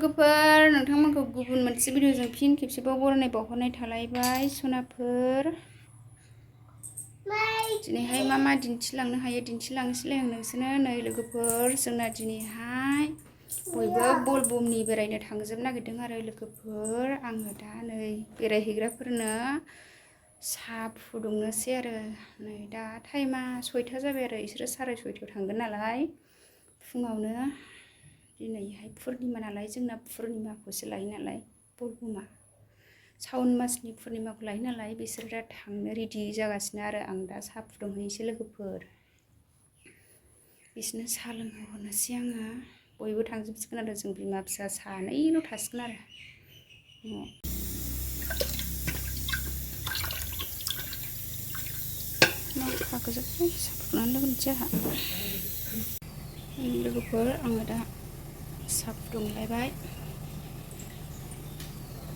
लोगोफोर नोंथांमोनखौ गुबुन मोनसे भिडिअजों फिन खेबसेबाव बरायनाय बावहरनाय थालायबाय सनाफोर दिनैहाय मा दिन्थिलांनो हायो दिन्थिलांनोसैलाय आं नोंसोरनो नै लोगोफोर जोंना दिनैहाय बयबो बोलबमनि बेरायनो थांजोबनो नागिरदों आरो लोगोफोर आङो दा नै बेरायहैग्राफोरनो साहा फुदुंनोसै आरो नै दा टाइमा 6टा जाबाय आरो बिसोरो 6:30 थांगोन नालाय फुङावनो दिनैहाय पुर्निमा नालाय जोंना पुर्निमाखौसो लायो नालाय बोलबमा सावन मासनि पुर्निमाखौ लायो नालाय बिसोर दा थांनो रेडि जागासिनो आरो आं दा साहा फुदुंहैनोसै लोगोफोर बिसोरनो साहा लोंहोहरनोसै आङो बयबो थांजोबसिगोन आरो जों बिमा फिसा सानैल' थासिगोन आरो खाखोजोब्बाय साहा फुदुंनानै लोंनोसै आंहा लोगोफोर आङो दा साहा फुदुंलायबाय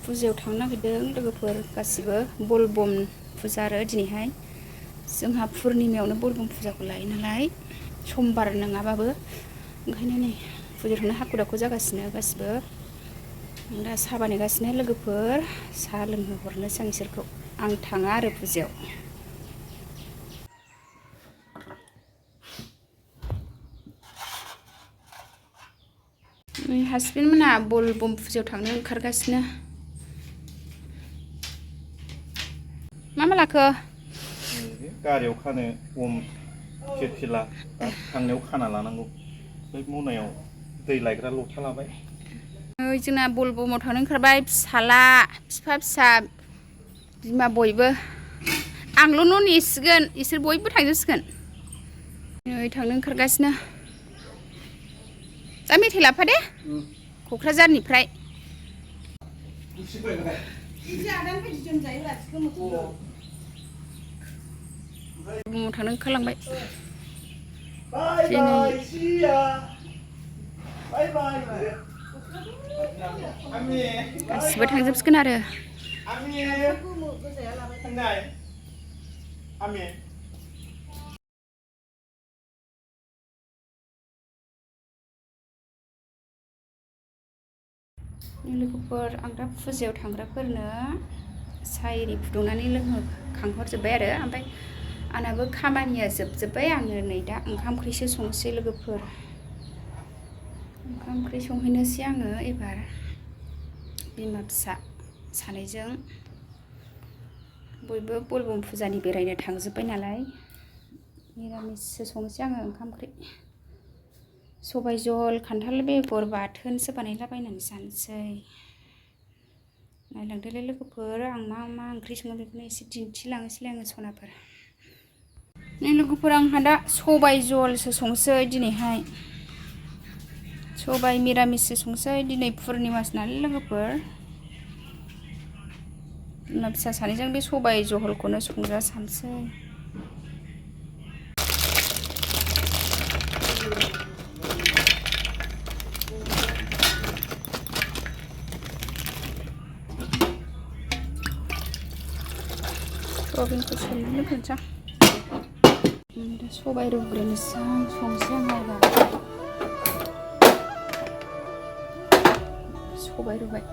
फुजायाव थांनो नागिरदों लोगोफोर गासिबो बोलबम फुजा आरो दिनैहाय जोंहा पुर्निमायावनो बोलबम फुजाखौ लायो नालाय समबार नङाबाबो ओंखायनो नै फुजायाव थांनो हाखु दाखु जागासिनो गासिबो आं दा साहा बानायगासिनो लोगोफोर साहा लोंहोहरनोसै आं इसोरखौ आं थाङा आरो फुजायाव हासबेन्ड मोनहा बोलबम फुजायाव थांनो ओंखारगासिनो मा लाखो गारियाव खानो अम फिरफिला थांनायाव खाना लानांगौ बे मनायाव दै लायग्रा लथा लाबाय जोंना बोलबमाव थांनो ओंखारबाय फिसाला बिफा फिसा बिमा बयबो आंल' न' नेसिगोन इसोर बयबो थांजोबसिगोन नै थांनो ओंखारगासिनो दा मेथाइ लाफा दे क'क्राझारनिफ्राय बोलबमाव थांनो ओंखारलांबाय गासिबो थांजोबसिगोन आरो लोगोफोर आं दा फुजायाव थांग्राफोरनो साहा एरि फुदुंनानै लोंहोखांहरजोब्बाय आरो ओमफ्राय आंनाबो खामानिया जोबजोब्बाय आङो नै दा ओंखाम ओंख्रिसो संसै लोगोफोर ओंखाम ओंख्रि संहैनोसै आङो एबार बिमा फिसा सानैजों बयबो बोलबम फुजानि बेरायनो थांजोब्बाय नालाय निरामिससो संसै आङो ओंखाम ओंख्रि सबाइ जहल खान्थाल बेगर बाथोनसो बानायलाबायनानै जानोसै नायलांदोलाय लोगोफोर आं मा ओंख्रि सङो बेखौनो एसे दिन्थिलांनोसैलाय आङो सनाफोर नै लोगोफोर आंहा दा सबाइ जहलसो संसै दिनैहाय सबाइ मिरामिससो संसै दिनै पुर्निमासो नालाय लोगोफोर बिमा फिसा सानैजों बे सबाइ जहलखौनो संजासानोसै सयाबिनखौ सोमनानै दोनसै आं दा सबाइ रुग्रोनोसै आं संसै आं एबार सबाइ रुबाय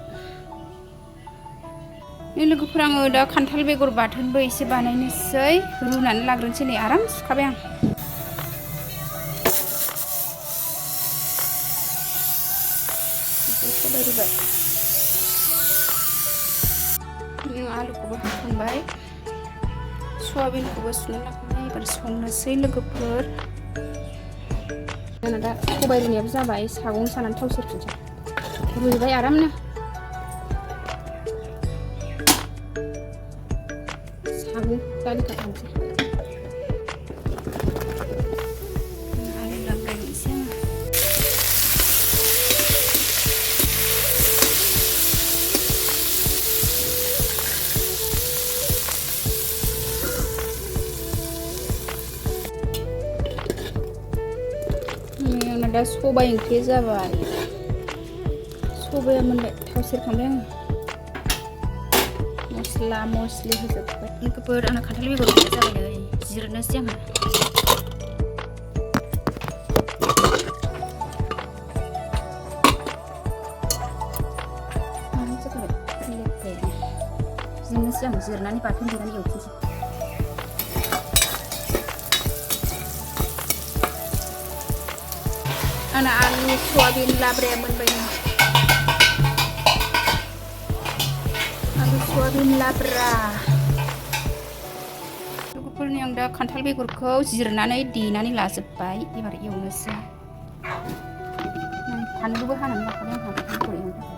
नै लोगोफोर आङो दा खान्थाल बेगर बाथोनबो एसे बानायनोसै रुनानै लाग्रोनोसै नै आराम सुखाबाय आं सबाइ रुबाय आलुखौबो हाखांबाय सयाबिनखौबो सुनानै लाखांबाय एबार संनोसै लोगोफोर जोंना दा सबाइ रुनायाबो जाबाय सागं सानानै थाव सेरफिनसै रुइबाय आरामनो सागं दालिखौ थांसै आलु लागायनोसै आङो आंना दा सबाइ ओंख्रि जाबाय सबाइया मोनबाय थाव सेरखांबाय आङो मस्ला मस्लि होजोब्बाय लोगोफोर आंना खान्थाल बेगर जाबाय नै जिरनोसै आङो एवफिननोसै आं जिरनानै बाथोन देनानै एवफिनसै आंना आलु सयाबिन लाब्राया मोनबायनो आलु सयाबिन लाब्रा लोगोफोरनि आं दा खान्थाल बेगरखौ जिरनानै देनानै लाजोब्बाय एबार एवनोसै फानलुबो हानानै लाखाबाय आंहा बेखौ एवनो थाखाय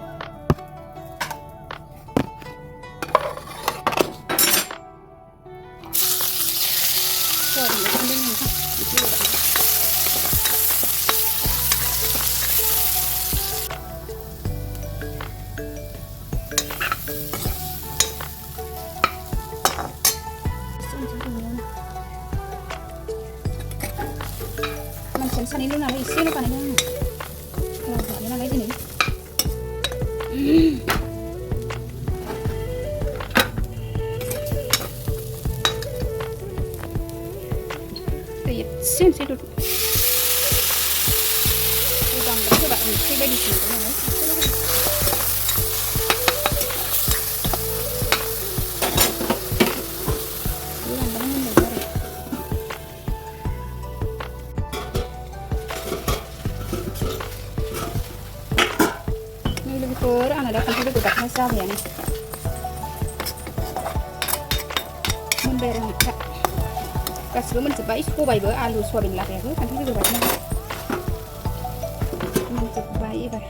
मानसियानो सानैल' नालाय एसेल' बानायदों आङो गैया नालाय दिनै दै एसे होनोसै बांद्राय होबा ओंख्रि बायदिसो मोनगोन नालाय एसेल' होगोन लोगोफोर आंना दा खान्थाल बेगर बाथोना जाबायानो मोनबाय आरो आंना गासिबो मोनजोब्बाय सबायबो आलु सयाबिन लाब्रायाबो खान्थाल बेगर बाथोना मोनजोब्बाय एबार